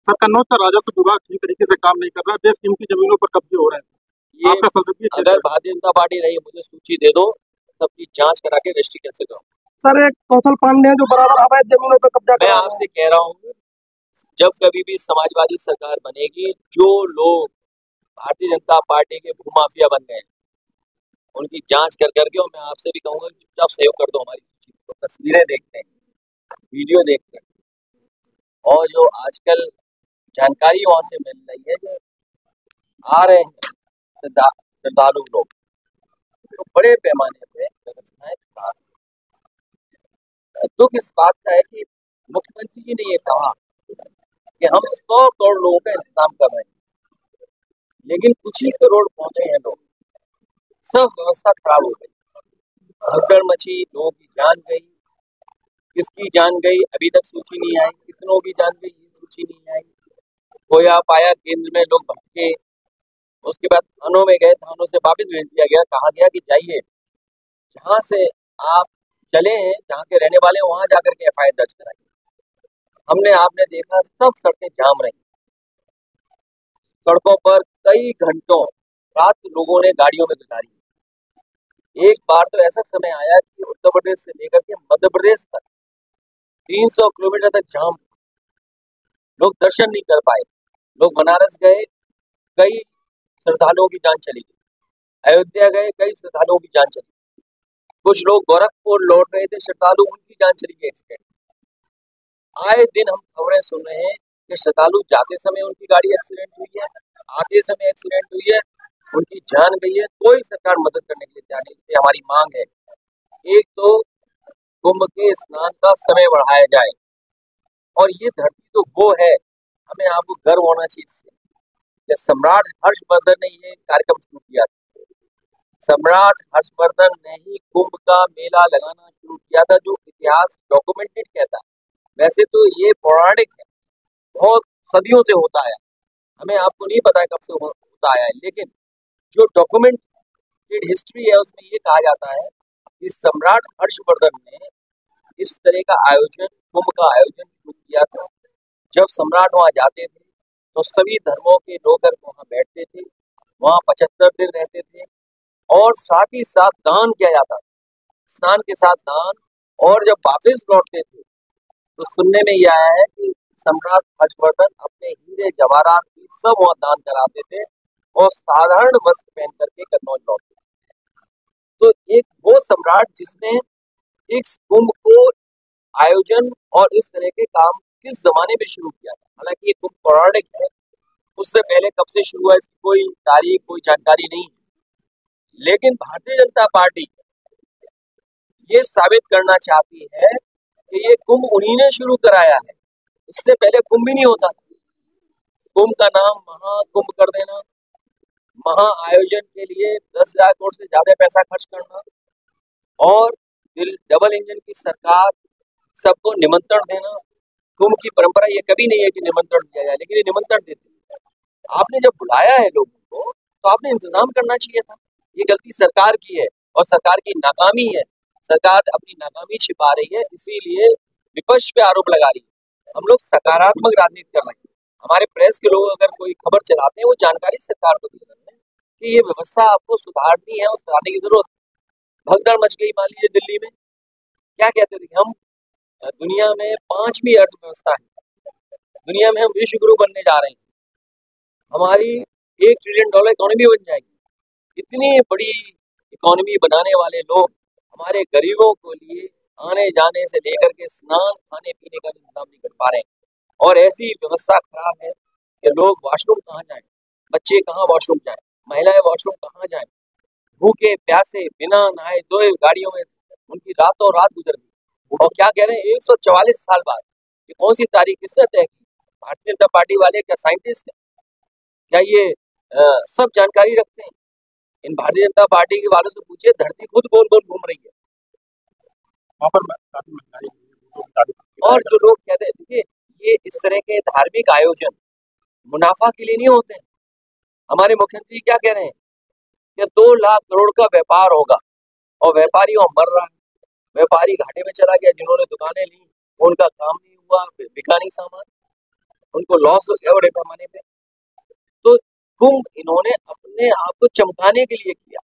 Sir, Kannauj का राजस्व विभाग ठीक तरीके से काम नहीं कर रहा है, बेशकीमती जमीनों पर कब्जे हो रहे हैं। ये आपका संसदीय क्षेत्र अगर भारतीय जनता पार्टी रही, मुझे सूची दे दो, सबकी जांच करा के रजिस्ट्री कैंसिल करो। सर, एक कौशल पांडे जो बराबर अवैध जमीनों पर कब्जा मैं कर आपसे कह रहा हूँ, जब कभी भी समाजवादी सरकार बनेगी, जो लोग भारतीय जनता पार्टी के भूमाफिया बन गए उनकी जांच कर करके, और मैं आपसे भी कहूंगा कि चुपचाप सहयोग कर दो हमारी सूची को। तस्वीरें देखते हैं, वीडियो देखते हैं, और जो आजकल जानकारी वहां से मिल रही है, जो आ रहे हैं श्रद्धालु लोग, तो बड़े पैमाने पे व्यवस्थाएं खराब हैं। दुख इस बात का है कि मुख्यमंत्री जी ने ये कहा कि हम 100 करोड़ लोगों का इंतजाम कर रहे हैं, लेकिन कुछ ही करोड़ पहुंचे हैं लोग, सब व्यवस्था खराब हो गई, भगदड़ मची, लोगों की जान गई। किसकी जान गई अभी तक सूची नहीं आई, कितनों की जान गई ये सूची नहीं आई। खोया पाया केंद्र में लोग भटके, उसके बाद थानों में गए, थानों से वापस भेज दिया गया, कहा गया कि जाइए जहाँ से आप चले हैं, जहाँ के रहने वाले हैं, वहां जाकर के FIR दर्ज कराइए। हमने आपने देखा सब सड़कें जाम रही, सड़कों पर कई घंटों रात लोगों ने गाड़ियों में गुजारी। एक बार तो ऐसा समय आया कि उत्तर प्रदेश से लेकर के मध्य प्रदेश तक 300 किलोमीटर तक जाम, लोग दर्शन नहीं कर पाए। लोग बनारस गए, कई श्रद्धालुओं की जान चली गई। अयोध्या गए, कई श्रद्धालुओं की जान चली गई। कुछ लोग गोरखपुर लौट रहे थे श्रद्धालु, उनकी जान चली गई एक्सीडेंट। आए दिन हम खबरें सुन रहे हैं कि श्रद्धालु जाते समय उनकी गाड़ी एक्सीडेंट हुई है, आते समय एक्सीडेंट हुई है, उनकी जान गई है। कोई सरकार मदद करने के लिए तैयार नहीं। इसलिए हमारी मांग है, एक तो कुंभ के स्नान का समय बढ़ाया जाए, और ये धरती तो वो है, हमें आपको गर्व होना चाहिए इससे। सम्राट हर्षवर्धन ने ये कार्यक्रम शुरू किया था, सम्राट हर्षवर्धन ने ही कुंभ का मेला लगाना शुरू किया था, जो इतिहास डॉक्यूमेंटेड कहता है। वैसे तो ये पौराणिक है, बहुत सदियों से होता है, हमें आपको नहीं पता है कब से होता आया है, लेकिन जो डॉक्यूमेंटेड हिस्ट्री है उसमें ये कहा जाता है कि सम्राट हर्षवर्धन ने इस तरह का आयोजन, कुंभ का आयोजन शुरू किया था। जब सम्राट वहां जाते थे तो सभी धर्मों के लोग वहां बैठते थे, वहां 75 दिन रहते थे, और साथ ही साथ दान किया जाता था, स्नान के साथ दान। और जब वापस लौटते थे तो सुनने में यह आया है कि सम्राट हर्षवर्धन अपने हीरे जवाहरात की सब वहां दान कराते थे, और साधारण वस्त्र पहन करके कन्नौज लौटते थे। तो एक वो सम्राट जिसने इस कुंभ को आयोजन और इस तरह के काम किस जमाने में शुरू किया था। हालांकि ये कुंभ पौराणिक है, उससे पहले कब से शुरू हुआ इसकी कोई तारीख, कोई जानकारी नहीं है। लेकिन भारतीय जनता पार्टी ये साबित करना चाहती है कि ये कुंभ उन्हीं ने शुरू कराया है, इससे पहले कुंभ ही नहीं होता। कुंभ का नाम महाकुंभ कर देना, महा आयोजन के लिए 10,000 करोड़ से ज्यादा पैसा खर्च करना, और डबल इंजन की सरकार, सबको निमंत्रण देना। कुंभ की परंपरा ये कभी नहीं है कि निमंत्रण दिया जाए, लेकिन ये निमंत्रण देते हैं। आपने जब बुलाया है लोगों को तो आपने इंतजाम करना चाहिए था। ये गलती सरकार की है, और सरकार की नाकामी है। सरकार अपनी नाकामी छिपा रही है, इसीलिए विपक्ष पे आरोप लगा रही है। हम लोग सकारात्मक राजनीति कर रहे हैं। हमारे प्रेस के लोग अगर कोई खबर चलाते हैं, वो जानकारी सरकार को दे रहे हैं कि ये व्यवस्था आपको सुधारनी है और सुधारने की जरूरत। भगदड़ मच गई मान लीजिए दिल्ली में, क्या कहते थे हम, दुनिया में 5वीं अर्थव्यवस्था है, दुनिया में हम विश्व गुरु बनने जा रहे हैं, हमारी $1 ट्रिलियन इकोनॉमी बन जाएगी। इतनी बड़ी इकोनॉमी बनाने वाले लोग हमारे गरीबों को लिए आने जाने से लेकर के स्नान, खाने पीने का इंतजाम नहीं कर पा रहे हैं। और ऐसी व्यवस्था खराब है कि लोग वॉशरूम कहाँ जाएं, बच्चे कहाँ वॉशरूम जाएं, महिलाएं वॉशरूम कहाँ जाएं, भूखे प्यासे बिना नहाए धोए गाड़ियों में उनकी रातों रात गुजर गई। और क्या कह रहे हैं, 144 साल बाद, ये कौन सी तारीख किसने तय की? भारतीय जनता पार्टी वाले क्या साइंटिस्ट है? क्या ये सब जानकारी रखते हैं? इन भारतीय जनता पार्टी के वालों से पूछिए, धरती खुद गोल गोल घूम रही है। और जो लोग कहते हैं, देखिए ये इस तरह के धार्मिक आयोजन मुनाफा के लिए नहीं होते हैं। हमारे मुख्यमंत्री क्या कह रहे हैं कि 2 लाख करोड़ का व्यापार होगा, और व्यापारी वहां मर रहा है, व्यापारी घाटे में चला गया। जिन्होंने दुकानें ली उनका काम नहीं हुआ, बिका नहीं सामान। उनको लॉस हो गया बड़े पैमाने पे। तो कुंभ इन्होंने अपने आप को चमकाने के लिए किया।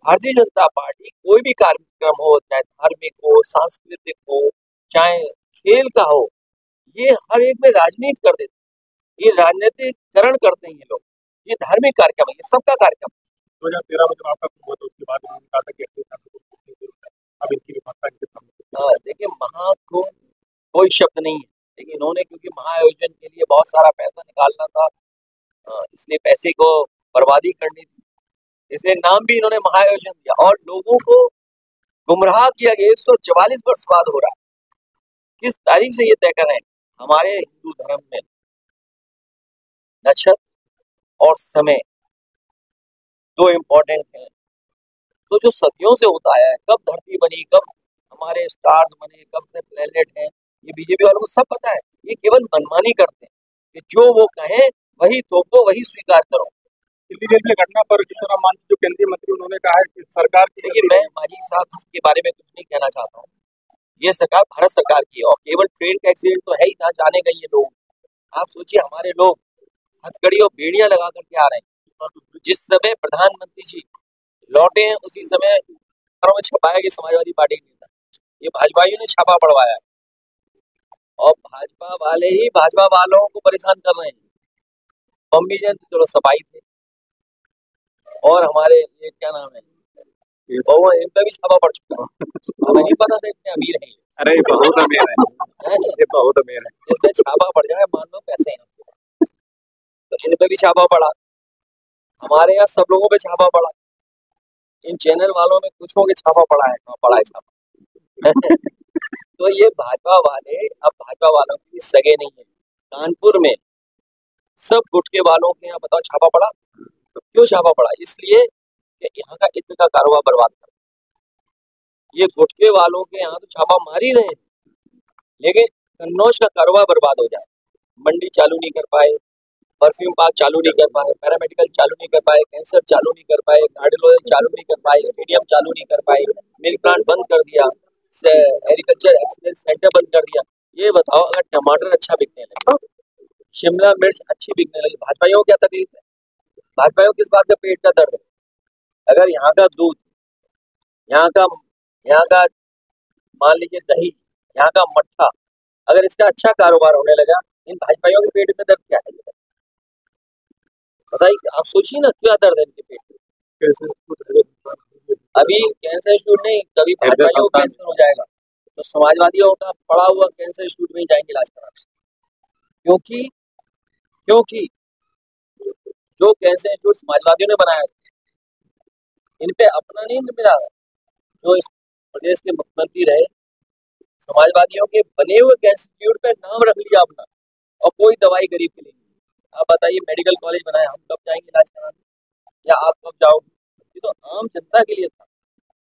भारतीय जनता पार्टी कोई भी कार्यक्रम हो, चाहे धार्मिक हो, सांस्कृतिक हो, चाहे खेल का हो, ये हर एक में राजनीति कर देते हैं। ये राजनीतिकरण करते हैं ये लोग। ये धार्मिक कार्यक्रम है, ये सबका कार्यक्रम है। 2013 में जब आपका कुंभ हुआ तो उसके बाद उन्होंने कहा था कि अगले साल को कुंभ की जरूरत है। अब इनकी विफलता के सामने देखिए, महाकुंभ कोई शब्द नहीं है, लेकिन इन्होंने क्योंकि महाआयोजन के लिए बहुत सारा पैसा निकालना था, इसलिए पैसे को बर्बादी करनी थी, इसलिए नाम भी इन्होंने महाआयोजन दिया और लोगों को गुमराह किया गया। 144 वर्ष बाद हो रहा है। किस तारीख से ये तय कर रहे हैं? हमारे हिंदू धर्म में नक्षत्र और समय दो इम्पोर्टेंट हैं। तो जो सदियों से होता आया है, कब धरती बनी, कब हमारे स्टार्स बने, कब से प्लेनेट हैं, ये बीजेपी वालों को सब पता है। ये केवल मनमानी करते हैं कि जो वो कहें वही थोपो, वही स्वीकार करो। दिल्ली रेलवे घटना पर जीतन मान जो केंद्रीय मंत्री उन्होंने कहा है कि सरकार की, देखिए, मैं माजी साहब के बारे में कुछ नहीं कहना चाहता हूँ। ये सरकार भारत सरकार की है और केवल ट्रेन का एक्सीडेंट तो है ही ना, जाने गए ये लोग। आप सोचिए, हमारे लोग हथकड़ी और बेड़ियां लगा करके आ रहे हैं। जिस समय प्रधानमंत्री जी लौटे हैं उसी समय में छपाया कि समाजवादी पार्टी के नेता, ये भाजपाइयों ने छापा पड़वाया है और भाजपा वाले ही भाजपा वालों को परेशान कर रहे हैं। मम्मी जन चलो सफाई थे और हमारे ये क्या नाम है, बहु, इन पे भी छापा पड़ चुका है। हमें नहीं पता था इतने अमीर हैं। अरे बहुत अमीर है, ये बहुत अमीर है। इसमें छापा पड़ जाए, मान लो पैसे हैं तो इन पे भी छापा पड़ा। हमारे यहाँ सब लोगों पे छापा पड़ा। इन चैनल वालों में कुछ के छापा पड़ा है, कहाँ पड़ा है छापा? तो ये भाजपा वाले अब भाजपा वालों के सगे नहीं है। कानपुर में सब गुटके वालों के यहाँ बताओ छापा पड़ा। तो क्यों छापा पड़ा? इसलिए कि यहाँ का इत्र का कारोबार बर्बाद कर। ये गुटके वालों के यहाँ तो छापा मार ही रहे हैं, लेकिन कन्नौज का कारोबार बर्बाद हो जाए। मंडी चालू नहीं कर पाए, परफ्यूम पार्क चालू नहीं कर पाए, पैरामेडिकल चालू नहीं कर पाए, कैंसर चालू नहीं कर पाए, कार्डियोलॉजी चालू नहीं कर पाए, स्टेडियम चालू नहीं कर पाए, मिल्क प्लांट बंद कर दिया, एग्रीकल्चर एक्सीलेंस सेंटर बंद कर दिया। ये बताओ, अगर टमाटर अच्छा बिकने लगे, शिमला मिर्च अच्छी बिकने लगी, भाजपाइयों को क्या तकलीफ है? भाजपाइयों किस बात का पेट का दर्द है? अगर यहाँ का दूध, यहाँ का मान लीजिए दही, यहाँ का मट्ठा, अगर इसका अच्छा कारोबार होने लगा, इन भाजपाइयों के पेट में दर्द क्या है? बताइए, आप सोचिए ना, क्या दर्द है इनके पेट में। अभी कैंसर इंस्टीट्यूट नहीं, कभी भाजपाइयों को कैंसर हो जाएगा तो समाजवादियों का पड़ा हुआ कैंसर इंस्टीट्यूट में जाएंगे इलाज कराने। क्योंकि जो कैंसर इंस्टीट्यूट समाजवादियों ने बनाया, इन पे अपना नहीं मिला। जो इस प्रदेश के मुख्यमंत्री रहे, समाजवादियों के बने हुए कैंसर इंस्टीट्यूट पे नाम रख लिया अपना, और कोई दवाई गरीब की नहीं। आप बताइए, मेडिकल कॉलेज बनाया, हम कब जाएंगे इलाज कराने, या आप कब जाओगे? ये तो आम जनता के लिए था।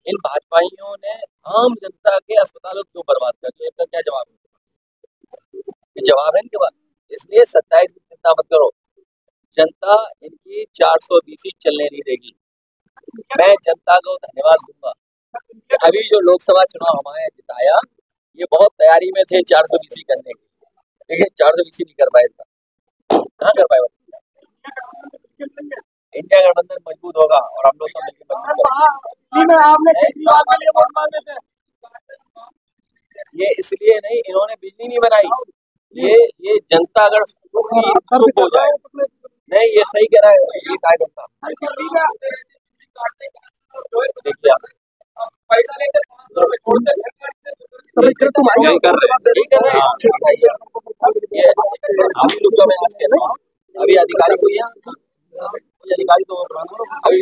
इन भाजपाइयों ने आम जनता के अस्पतालों क्यों बर्बाद कर दिया? इसका क्या जवाब है? ये जवाब है इनके पास। इसलिए 27 की चिंता मत करो, जनता इनकी 420 चलने नहीं देगी। मैं जनता को धन्यवाद दूंगा। अभी जो लोकसभा चुनाव हमारे जिताया, ये बहुत तैयारी में थे 420 करने की, लेकिन 420 नहीं कर पाए। कहाँ कर पाए? इंडिया गठबंधन मजबूत होगा और हम लोग सब मिलकर मजबूत। ये इसलिए नहीं, इन्होंने बिजली नहीं बनाई। ये जनता अगर सुख हो जाए, नहीं ये सही कह रहा है ये कार्यकर्ता। देखिए आप पैसा लेकर अभी अधिकारी कोई है, अधिकारी तो अभी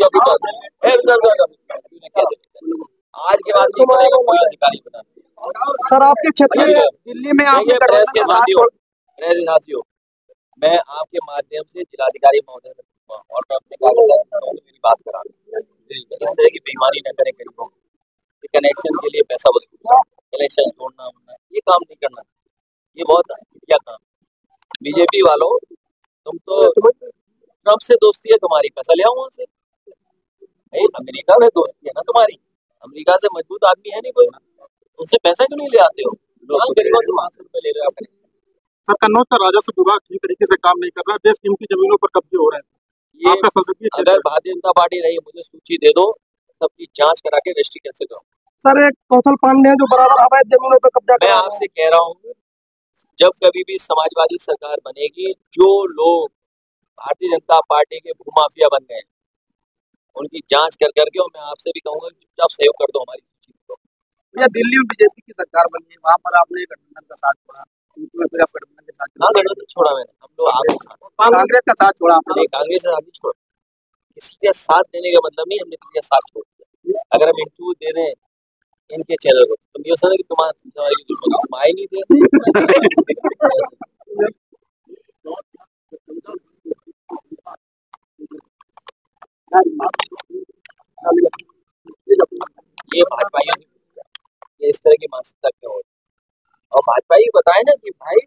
आज के बाद नहीं बनेगा कोई अधिकारी बना। सर, आपके क्षेत्र में दिल्ली में आपके प्रेस के साथियों, मैं आपके माध्यम से जिलाधिकारी महोदय से और मैं अपने कार्यकर्ताओं से मेरी बात करा, इस तरह की बेईमानी न करें। गरीबों कनेक्शन के लिए पैसा वसूलना, कनेक्शन जोड़ना, ये काम नहीं करना, ये बहुत घटिया काम। बीजेपी वालों, तुम तो ट्रम्प से दोस्ती है तुम्हारी, पैसा ले आओ वहां से। नहीं, अमेरिका में दोस्ती है ना तुम्हारी, अमेरिका से मजबूत आदमी है नहीं कोई, उनसे पैसा क्यों नहीं ले आते हो? गरीबों से 500 रुपए ले रहे हो आप। सर, कन्नौज का राजस्व विभाग ठीक तरीके से काम नहीं कर रहा है, बेशकीमती जमीनों पर कब्जे हो रहे हैं। ये आपका संसदीय क्षेत्र अगर है। भारतीय जनता पार्टी रही, मुझे सूची दे दो, सबकी जांच करा के रजिस्ट्री कैंसिल करो। सर, एक कौशल पांडे हैं जो बराबर अवैध जमीनों पर कब्जा मैं करा रहे आपसे कह रहा हूँ, जब कभी भी समाजवादी सरकार बनेगी, जो लोग भारतीय जनता पार्टी के भूमाफिया बन गए हैं, उनकी जांच कर करके, और मैं आपसे भी कहूंगा कि चुपचाप सहयोग कर दो हमारी सूची को। हैं। दिल्ली में बीजेपी की सरकार बनी है, वहाँ पर आपने गठबंधन का साथ छोड़ा, यूपी में फिर आप गठबंधन के साथ हाँ, गठबंधन छोड़ा मैंने, हम लोग आपके साथ हैं। कांग्रेस का साथ छोड़ा आपने। नहीं, कांग्रेस से आगे छोड़ा। किसी का साथ देने का मतलब नहीं हमने किसी का साथ छोड़ दिया। अगर हम इंटरव्यू दे रहे हैं इनके चैनल को, तुम ये समझो कि तुम्हारी दुश्मनी, तुम आए नहीं थे। ये भाजपाइयों से ये इस तरह की मानसिकता क्यों हो रही है? और भाजपा ही बताए ना कि भाई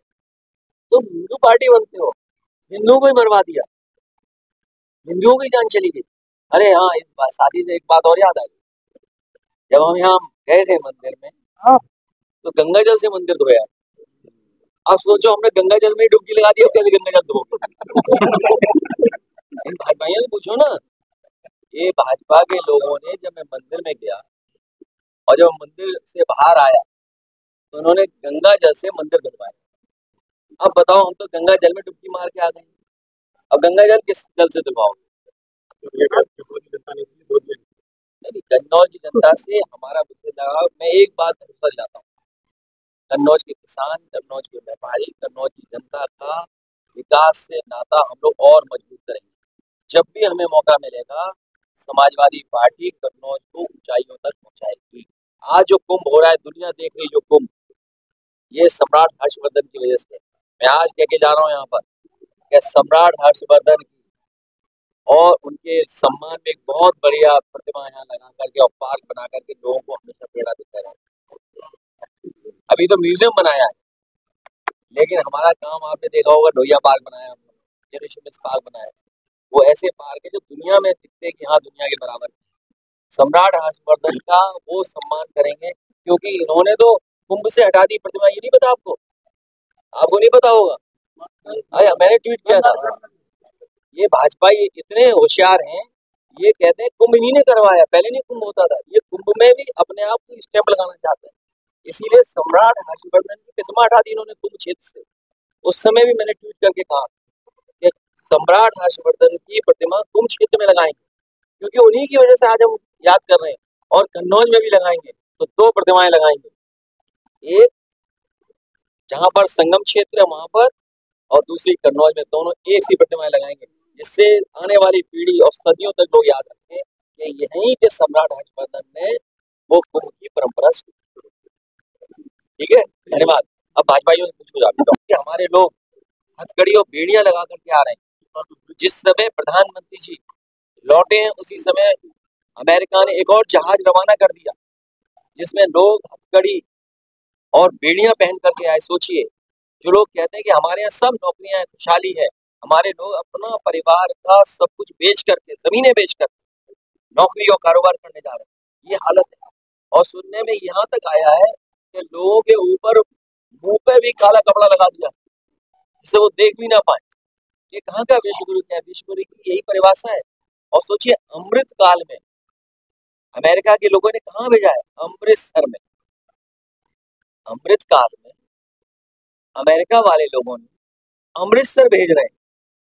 तुम हिंदू पार्टी बनते हो, हिंदुओं को ही मरवा दिया, हिंदुओं की जान चली गई। अरे हाँ, इस बात शादी से एक बात और याद आ गई। जब हम यहाँ गए थे मंदिर में, हाँ, तो गंगा जल से मंदिर धोया। अब सोचो, हमने गंगा जल में ही डुबकी लगा दी, अब कैसे गंगा जल धोगे? इन भाजपाइयों से पूछो ना। ये भाजपा के लोगों ने, जब मैं मंदिर में गया और जब मंदिर से बाहर आया, तो उन्होंने गंगा जल से मंदिर धुलवाया। अब बताओ, हम तो गंगा जल में डुबकी मार के आ गए, अब गंगा जल किस जल से धुलवाओगे? नहीं, कन्नौज की जनता से हमारा मुझसे लगाव, मैं एक बात में समझ जाता हूँ, कन्नौज के किसान, कन्नौज के व्यापारी, कन्नौज की जनता का विकास से नाता हम लोग और मजबूत करेंगे। जब भी हमें मौका मिलेगा, समाजवादी पार्टी कन्नौज को ऊंचाइयों तक पहुंचाएगी। आज जो कुंभ हो रहा है, दुनिया देख रही जो कुंभ, ये सम्राट हर्षवर्धन की वजह से। मैं आज कह के जा रहा हूँ यहाँ पर कि सम्राट हर्षवर्धन की और उनके सम्मान में एक बहुत बढ़िया प्रतिमा यहाँ लगा करके और पार्क बना करके लोगों को हमेशा प्रेरणा देता रहे। अभी तो म्यूजियम बनाया है, लेकिन हमारा काम आपने देखा होगा, लोहिया पार्क बनाया हम लोग, ऋषिकेश पार्क बनाया। वो ऐसे पार्क है जो दुनिया में दिखते कि हाँ, दुनिया के बराबर है। सम्राट हर्षवर्धन का वो सम्मान करेंगे, क्योंकि इन्होंने तो कुंभ से हटा दी प्रतिमा। ये नहीं पता आपको? आपको नहीं पता होगा? अरे मैंने ट्वीट किया था। ये भाजपा ये इतने होशियार हैं, ये कहते हैं कुंभ इन्हीं ने करवाया, पहले नहीं कुंभ होता था। ये कुंभ में भी अपने आप को स्टैंप लगाना चाहते हैं, इसीलिए सम्राट हर्षवर्धन की प्रतिमा हटा दी इन्होंने कुंभ क्षेत्र से। उस समय भी मैंने ट्वीट करके कहा कि सम्राट हर्षवर्धन की प्रतिमा कुंभ क्षेत्र में लगाएंगे, क्योंकि उन्हीं की वजह से आज हम याद कर रहे हैं। और कन्नौज में भी लगाएंगे, तो 2 प्रतिमाएं लगाएंगे, एक जहां पर संगम क्षेत्र है वहां पर, और दूसरी कन्नौज में। दोनों एक सी प्रतिमाएं लगाएंगे, जिससे आने वाली पीढ़ी और सदियों तक लोग याद रखें कि यहीं के सम्राट हर्षवर्धन ने वो कुंभ की परंपरा शुरू की। ठीक है, धन्यवाद। अब भाजपाइयों से पूछो जाता हूँ कि हमारे लोग हथकड़ी और बेड़ियां लगा करके आ रहे हैं। जिस समय प्रधानमंत्री जी लौटे हैं, उसी समय अमेरिका ने एक और जहाज रवाना कर दिया, जिसमें लोग हथकड़ी और बेड़ियां पहन करके आए। सोचिए, जो लोग कहते हैं कि हमारे यहाँ सब नौकरियां हैं, खुशहाली है, हमारे लोग अपना परिवार का सब कुछ बेच करके, जमीनें बेच करके नौकरी और कारोबार करने जा रहे हैं, ये हालत है। और सुनने में यहाँ तक आया है कि लोगों के ऊपर मुंह पे भी काला कपड़ा लगा दिया, जिससे वो देख भी ना पाए। ये कहाँ का विश्वगुरु है? विश्वगुरु की यही परिभाषा है। और सोचिए, अमृत काल में अमेरिका के लोगों ने कहाँ भेजा है? अमृतसर में। अमृत काल में अमेरिका वाले लोगों ने अमृतसर भेज रहे हैं,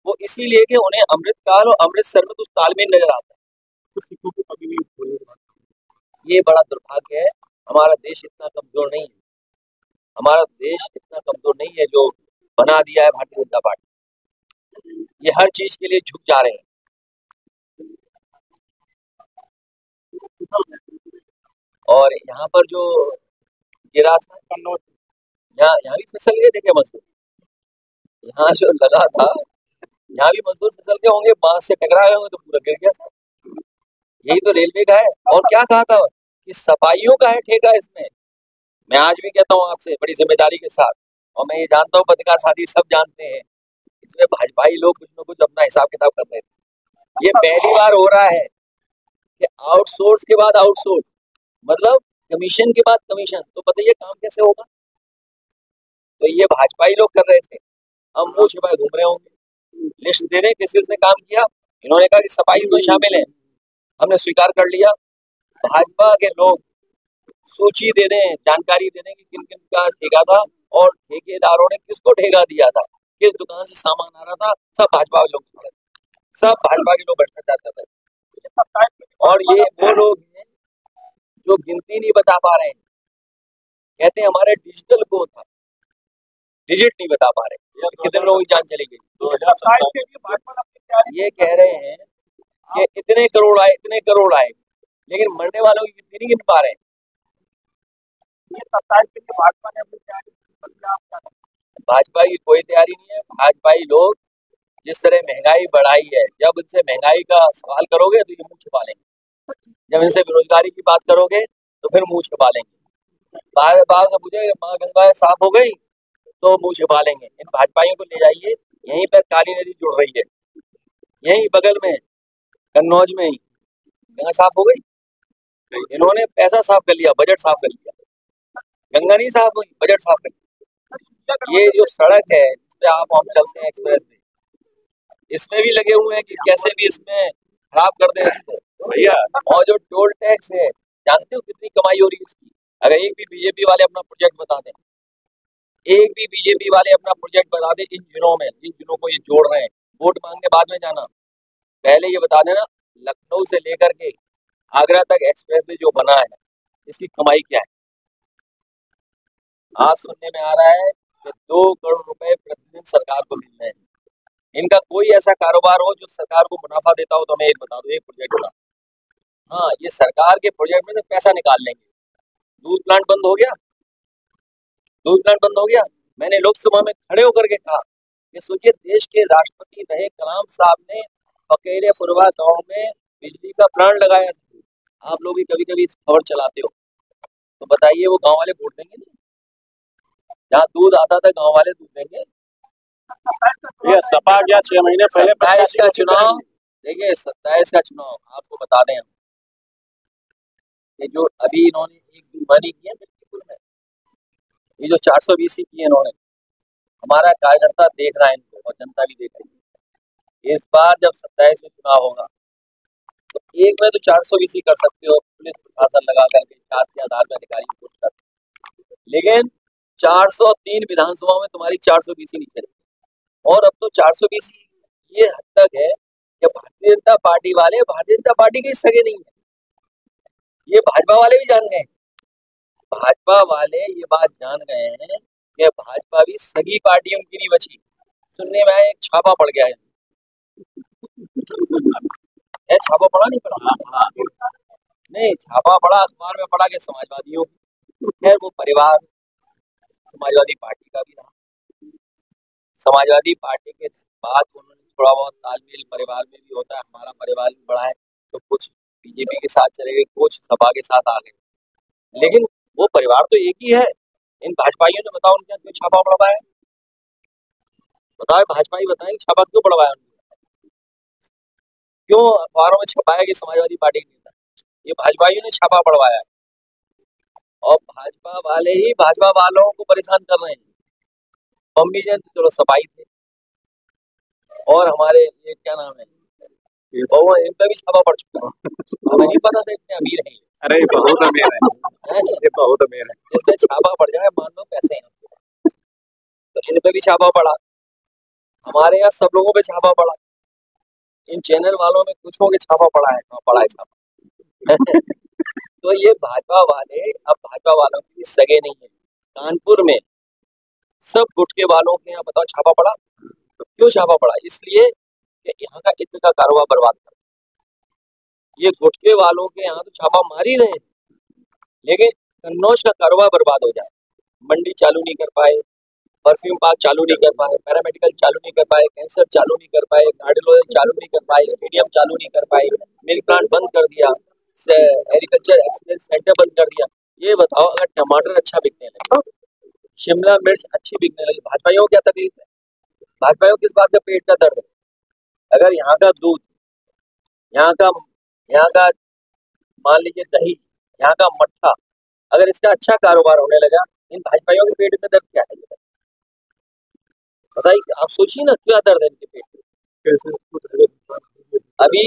वो इसीलिए कि उन्हें अमृतकाल और अमृतसर में कुछ तालमेल नजर आता है। ये बड़ा दुर्भाग्य है। हमारा देश इतना कमजोर नहीं है, हमारा देश इतना कमजोर नहीं है जो बना दिया है भारतीय जनता पार्टी। ये हर चीज के लिए झुक जा रहे हैं। और यहाँ पर जो गिरा था, यहाँ भी फिसल गए थे क्या मजदूर? यहाँ जो लगा था, यहाँ भी मजदूर फिसल गए होंगे, बांस से टकराए होंगे तो पूरा गिर गया था। यही तो रेलवे का है। और क्या कहा था कि सफाइयों का है ठेका इसमें। मैं आज भी कहता हूँ आपसे बड़ी जिम्मेदारी के साथ, और मैं ये जानता हूँ पत्रकार साथी सब जानते हैं, इसमें भाजपाई लोग कुछ न कुछ अपना हिसाब किताब कर रहे थे। ये पहली बार हो रहा है कि आउटसोर्स के बाद आउटसोर्स, मतलब कमीशन के बाद कमीशन। तो बताइए काम कैसे होगा? तो ये भाजपाई लोग कर रहे थे, हम मुंह छिपाए घूम रहे होंगे। लिस्ट दे दें किस किस ने काम किया, इन्होंने कहा कि सफाई में शामिल है, हमने स्वीकार कर लिया। भाजपा के लोग सूची दे दें, जानकारी दे दें कि किन किन का ठेका था और ठेकेदारों ने किसको ठेका दिया था, किस दुकान से सामान आ रहा था, सब भाजपा के लोग, सब भाजपा के लोग भ्रष्टाचार कर रहे हैं। और ये वो लोग हैं जो गिनती नहीं बता पा रहे हैं, कहते हैं हमारे डिजिटल को था, डिजिट नहीं बता पा रहे, कितने लोगों की जान चली गई। 2027 के लिए भाजपा ने अपनी तैयारी ये कह रहे हैं कि इतने करोड़ आए, इतने करोड़ आए, लेकिन मरने वालों की गिनती नहीं गिन पा रहे हैं। 27 के लिए भाजपा ने अपनी तैयारी कर लिया। आप क्या कहेंगे? भाजपा की कोई तैयारी नहीं है। भाजपाई लोग जिस तरह महंगाई बढ़ाई है, जब इनसे महंगाई का सवाल करोगे तो ये मुंह छुपा लेंगे, जब इनसे बेरोजगारी की बात करोगे तो फिर मुंह छुपा लेंगे। बार बार से पूछे माँ गंगा साफ हो गई तो मुंह छुपा लेंगे। इन भाजपाइयों को ले जाइए, यहीं पर काली नदी जुड़ रही है, यहीं बगल में कन्नौज में ही गंगा साफ हो गई। इन्होंने पैसा साफ कर लिया, बजट साफ कर लिया, गंगा नहीं साफ हुई, बजट साफ कर लिया। ये जो सड़क है इस पे आप हम चलते हैं एक्सप्रेस में, इसमें भी लगे हुए हैं कि कैसे भी इसमें खराब कर दें इसको भैया। और जो टोल टैक्स है, जानते हो कितनी कमाई हो रही है इसकी? अगर एक भी बीजेपी वाले अपना प्रोजेक्ट बता दें, एक भी बीजेपी वाले अपना प्रोजेक्ट बता दें इन जिलों में, जिन जिलों को ये जोड़ रहे हैं, वोट मांग के बाद में जाना, पहले ये बता देना लखनऊ से लेकर के आगरा तक एक्सप्रेस वे जो बना है इसकी कमाई क्या है। आज सुनने में आ रहा है कि 2 करोड़ रुपए प्रतिदिन सरकार को मिल रहे हैं। इनका कोई ऐसा कारोबार हो जो सरकार को मुनाफा देता हो तो हमें एक बता दो, एक प्रोजेक्ट बता। हाँ, ये सरकार के प्रोजेक्ट में से पैसा निकाल लेंगे। दूध प्लांट बंद हो गया, दूध प्लांट बंद हो गया, मैंने लोकसभा में खड़े होकर के कहा कि सोचिए देश के राष्ट्रपति रहे कलाम साहब ने फकेरे पुरवा गांव में बिजली का प्लांट लगाया था। आप लोग भी कभी कभी खबर चलाते हो, तो बताइए वो गांव वाले वोट देंगे नहीं? जहाँ दूध आता था गांव वाले दूध देंगे? ये सपा गया 6 महीने पहले 27 का चुनाव, देखिए 27 का चुनाव आपको बता दें हम कि जो अभी इन्होंने एक बीमारी की है गाजीपुर में, ये जो 420 की है इन्होंने, हमारा कार्यकर्ता देख रहा है इनको और जनता भी देख रही है। इस बार जब 27 में चुनाव होगा तो एक में तो 420 कर सकते हो, पुलिस प्रशासन लगा करके जांच के आधार पर अधिकारी को पुष्ट कर, लेकिन 403 विधानसभाओं में तुम्हारी 420 नहीं चलेगी। और अब तो 420 ये हद तक है कि भारतीय जनता पार्टी वाले भारतीय जनता पार्टी के सगे नहीं है, ये भाजपा वाले भी जान गए। भाजपा वाले ये बात जान गए हैं कि भाजपा भी सगी पार्टी उनकी नहीं बची। सुनने में आया एक छापा पड़ गया है, छापा पड़ा नहीं पड़ा? नहीं, छापा पड़ा, अखबार में पड़ा के समाजवादियों, खैर वो परिवार समाजवादी पार्टी का भी रहा, समाजवादी पार्टी के बाद उन्होंने थोड़ा बहुत तालमेल परिवार में भी होता है, हमारा परिवार भी बड़ा है, तो कुछ बीजेपी के साथ चले गए, कुछ सपा के साथ आ गए, लेकिन वो परिवार तो एक ही है। इन भाजपाइयों ने बताओ उनके क्यों छापा पड़वाया? बताओ भाजपाई बताएं छापा क्यों पड़वाया, क्यों अखबारों में छपाया कि समाजवादी पार्टी के नेता? ये भाजपाइयों ने छापा पड़वाया और भाजपा वाले ही भाजपा वालों को परेशान कर रहे हैं। मम्मी जन तो चलो सफाई थे, और हमारे ये क्या नाम है बहु, इन पर भी छापा पड़ चुका है, हमें नहीं पता था इतने अमीर हैं। अरे बहुत अमीर है, ये बहुत अमीर है। इसमें छापा पड़ जाए, मान लो पैसे हैं तो इन पे भी छापा पड़ा, हमारे यहाँ सब लोगों पे छापा पड़ा, इन चैनल वालों में कुछ के छापा पड़ा है, हाँ पड़ा है छापा। तो ये भाजपा वाले अब भाजपा वालों के सगे नहीं है। कानपुर में सब गुटके वालों के यहाँ बताओ छापा पड़ा, तो क्यों छापा पड़ा? इसलिए कि यहाँ का इत्र का कारोबार बर्बाद कर, ये गुटके वालों के यहाँ तो छापा मार ही रहे हैं, लेकिन कन्नौज का कारोबार बर्बाद हो जाए। मंडी चालू नहीं कर पाए, परफ्यूम पार्क चालू नहीं कर पाए, पैरामेडिकल चालू नहीं कर पाए, कैंसर चालू नहीं कर पाए, कार्डियोलॉजी चालू नहीं कर पाए, स्टेडियम चालू नहीं कर पाए, मिल्क प्लांट बंद कर दिया, एग्रीकल्चर एक्सीलेंस सेंटर बंद कर दिया। ये बताओ अगर टमाटर अच्छा बिकने लगे, शिमला मिर्च अच्छी बिकने लगी, भाजपाइयों को क्या तकलीफ है? भाजपाइयों किस बात का पेट का दर्द है? अगर यहाँ का दूध, यहाँ का मान लीजिए दही, यहाँ का मट्ठा, अगर इसका अच्छा कारोबार होने लगा, इन भाजपाइयों के पेट में दर्द क्या है? बताइए, आप सोचिए ना क्या दर्द है इनके पेट में। कैसे उसको धैर्य दिखाना है। अभी